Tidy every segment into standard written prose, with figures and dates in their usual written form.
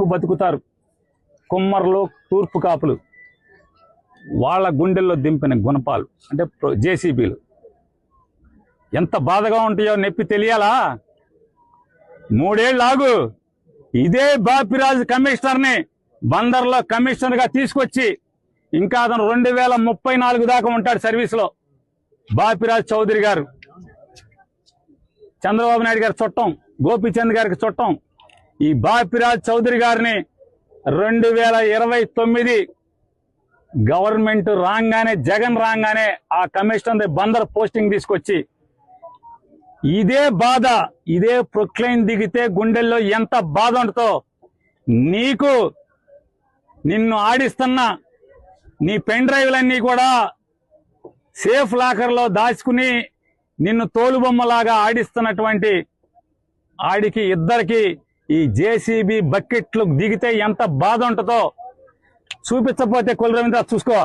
బతుకు బతుకుతారు. కుమ్మర్లు, తూర్పు కాపులు, వాళ్ళ గుండెల్లో దింపిన గుణపాలు అంటే జేసీబీలు ఎంత బాధగా ఉంటాయో నొప్పి తెలియాలా? 3 ఏళ్ళు ఆగు. ఇదే బాపిరాజు కమిషనర్ని బందర్లో కమిషనర్గా తీసుకొచ్చి ఇంకా అతను 2034 దాకా ఉంటాడు సర్వీస్లో. బాపిరాజు చౌదరి గారు చంద్రబాబు నాయుడు గారి చుట్టం, గోపీచంద్ గారికి చుట్టం. ఈ బాపిరాజు చౌదరి గారిని 2029 గవర్నమెంట్ రాగానే, జగన్ రాగానే ఆ కమిషనర్ బందర్ పోస్టింగ్ తీసుకొచ్చి ఇదే బాధ, ఇదే ప్రొక్లైన్ దిగితే గుండెల్లో ఎంత బాధ ఉంటుందో నీకు. నిన్ను ఆడిస్తున్న నీ పెన్ డ్రైవ్లన్నీ కూడా సేఫ్ లాకర్లో దాచుకుని నిన్ను తోలుబొమ్మలాగా ఆడిస్తున్నటువంటి ఆడికి ఇద్దరికి ఈ జేసీబీ బకెట్లు దిగితే ఎంత బాధ ఉంటుందో చూపించకపోతే కుల రవీంద్ర చూసుకో.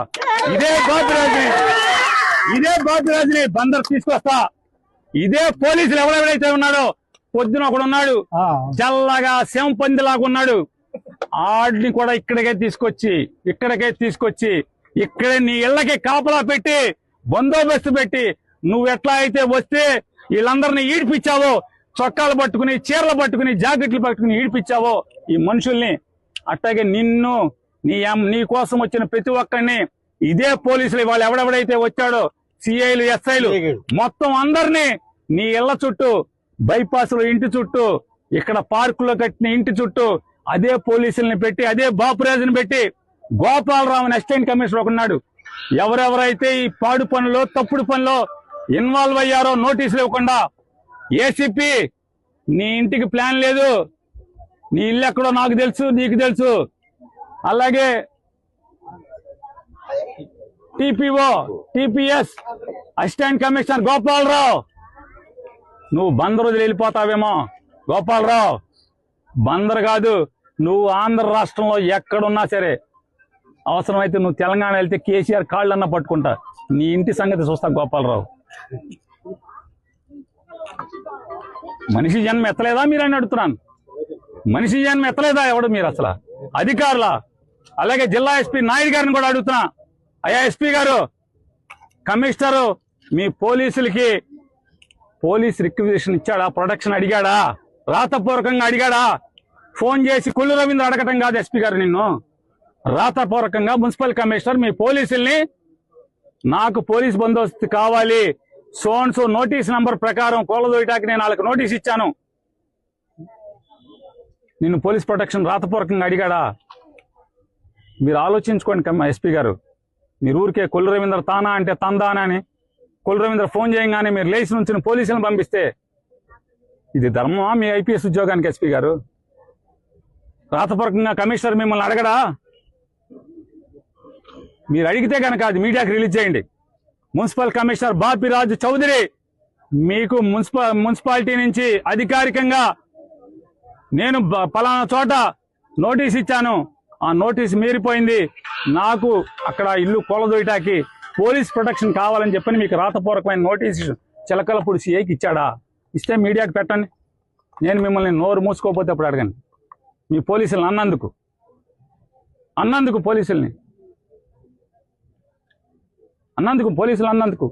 ఇదే బాపిరాజుని బందర్ తీసుకొస్తా. ఇదే పోలీసులు ఎవరెవరైతే ఉన్నాడో, పొద్దున ఒకడు ఉన్నాడు చల్లగా శంపందిలాగా ఉన్నాడు, ఆడిని కూడా ఇక్కడికే తీసుకొచ్చి ఇక్కడే నీ ఇళ్ళకి కాపలా పెట్టి బందోబస్తు పెట్టి నువ్వు ఎట్లా అయితే వస్తే వీళ్ళందరినీ ఈడిపించావో, చొక్కాలు పట్టుకుని, చీరలు పట్టుకుని, జాకెట్లు పట్టుకుని ఈడిపించావో ఈ మనుషుల్ని, అట్లాగే నిన్ను నీ కోసం వచ్చిన ప్రతి ఒక్కరిని ఇదే పోలీసులు వాళ్ళు ఎవడెవడైతే వచ్చాడో సిఐలు, ఎస్ఐలు మొత్తం అందరినీ నీ ఇళ్ల చుట్టూ, బైపాస్ లో ఇంటి చుట్టూ, ఇక్కడ పార్కులో కట్టిన ఇంటి చుట్టూ అదే పోలీసుల్ని పెట్టి, అదే బాపురాజుని పెట్టి, గోపాలరావు అసిస్టెంట్ కమిషనర్ ఒకన్నాడు, ఎవరెవరైతే ఈ పాడు పనులు, తప్పుడు పనులు ఇన్వాల్వ్ అయ్యారో నోటీసులు ఇవ్వకుండా, ఏసీపీ నీ ఇంటికి ప్లాన్ లేదు, నీ ఇల్లు ఎక్కడో నాకు తెలుసు, నీకు తెలుసు, అలాగే TPO, TPS assistant commissioner Gopalarao, నువ్వు బందర్ వదిలి వెళ్ళిపోతావేమో. గోపాలరావు, బందర్ కాదు, నువ్వు ఆంధ్ర రాష్ట్రంలో ఎక్కడున్నా సరే, అవసరమైతే నువ్వు తెలంగాణ వెళ్తే కేసీఆర్ కాళ్ళన్నా పట్టుకుంటా, నీ ఇంటి సంగతి చూస్తా. గోపాలరావు, మనిషి జన్మ ఎత్తలేదా మీరని అడుగుతున్నాను. మనిషి జన్మ ఎత్తలేదా ఎవడు మీరు అసలు? అధికారుల, అలాగే జిల్లా ఎస్పీ నాయుడు గారిని కూడా అడుగుతున్నా, అయ్యా ఎస్పీ గారు, కమిషనరు మీ పోలీసులకి పోలీస్ రిక్వెజిషన్ ఇచ్చాడా? ప్రొటెక్షన్ అడిగాడా? రాతపూర్వకంగా అడిగాడా? ఫోన్ చేసి కుల్లు రవీంద్ర అడగటం కాదు ఎస్పీ గారు, నిన్ను రాతపూర్వకంగా మున్సిపల్ కమిషనర్ మీ పోలీసుల్ని, నాకు పోలీస్ బందోబస్తు కావాలి, సోన్సో నోటీస్ నంబర్ ప్రకారం కోలదోయటానికి నేను వాళ్ళకి నోటీస్ ఇచ్చాను, నిన్ను పోలీస్ ప్రొటెక్షన్ రాతపూర్వకంగా అడిగాడా? మీరు ఆలోచించుకోండి ఎస్పీ గారు. మీరు ఊరికే కుల్లు రవీంద్ర తానా అంటే తందానా అని కుల్లు రవీంద్ర ఫోన్ చేయగానే మీరు లేచి నుంచి పోలీసులను పంపిస్తే ఇది ధర్మమా మీ ఐపీఎస్ ఉద్యోగానికి? ఎస్పీ గారు, రాతపూర్వకంగా కమిషనర్ మిమ్మల్ని అడగడా? మీరు అడిగితే కనుక అది మీడియాకి రిలీజ్ చేయండి. మున్సిపల్ కమిషనర్ బాపిరాజు చౌదరి మీకు మున్సిపాలిటీ నుంచి అధికారికంగా నేను పలానా చోట నోటీస్ ఇచ్చాను, ఆ నోటీస్ మీరిపోయింది, నాకు అక్కడ ఇల్లు కూలదోయటానికి పోలీస్ ప్రొటెక్షన్ కావాలని చెప్పని మీకు రాతపూర్వకమైన నోటీసు చిలకలపూడి సిఐకి ఇచ్చాడా? ఇస్తే మీడియాకి పెట్టండి. నేను మిమ్మల్ని నోరు మూసుకోకపోతే అప్పుడు అడగండి. మీ పోలీసులను అన్నందుకు పోలీసులు అన్నందుకు